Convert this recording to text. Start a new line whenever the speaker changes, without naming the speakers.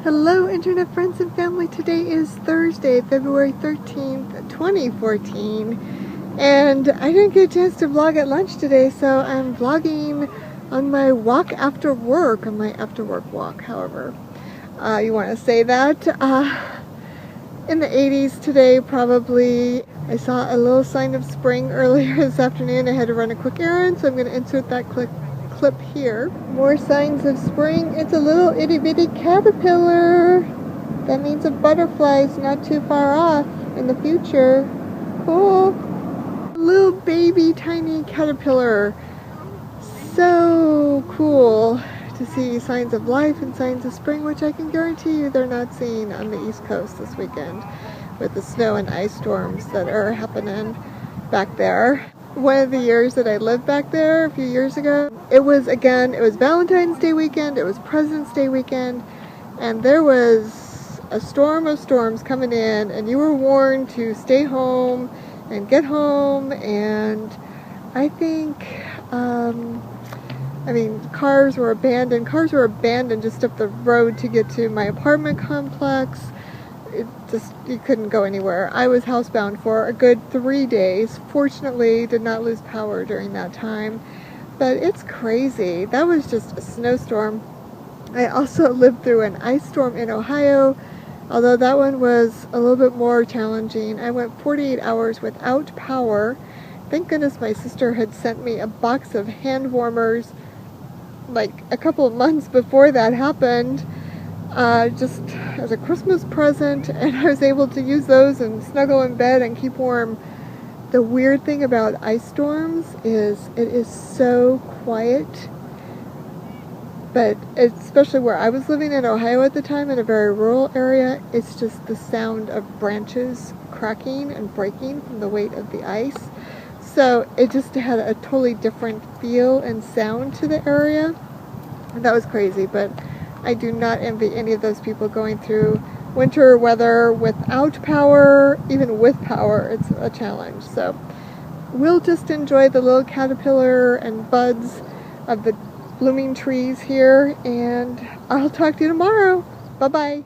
Hello internet friends and family. Today is Thursday, February 13th, 2014, and I didn't get a chance to vlog at lunch today, so I'm vlogging on my walk after work, on my after work walk, however you want to say that. In the 80s today, probably. I saw a little sign of spring earlier this afternoon. I had to run a quick errand, so I'm going to insert that clip here. More signs of spring. It's a little itty bitty caterpillar. That means a butterfly's not too far off in the future. Cool. Little baby tiny caterpillar. So cool to see signs of life and signs of spring, which I can guarantee you they're not seeing on the East Coast this weekend with the snow and ice storms that are happening back there. One of the years that I lived back there a few years ago, it was Valentine's Day weekend, it was President's Day weekend, and there was a storm of storms coming in, and you were warned to stay home and get home. And I think cars were abandoned just up the road to get to my apartment complex. You couldn't go anywhere. I was housebound for a good 3 days. Fortunately, did not lose power during that time, but it's crazy. That was just a snowstorm. I also lived through an ice storm in Ohio, although that one was a little bit more challenging. I went 48 hours without power. Thank goodness my sister had sent me a box of hand warmers like a couple of months before that happened, just as a Christmas present, and I was able to use those and snuggle in bed and keep warm. The weird thing about ice storms is it is so quiet, but especially where I was living in Ohio at the time, in a very rural area, it's just the sound of branches cracking and breaking from the weight of the ice. So it just had a totally different feel and sound to the area. And that was crazy, but I do not envy any of those people going through winter weather without power. Even with power, it's a challenge. So we'll just enjoy the little caterpillar and buds of the blooming trees here, and I'll talk to you tomorrow. Bye-bye.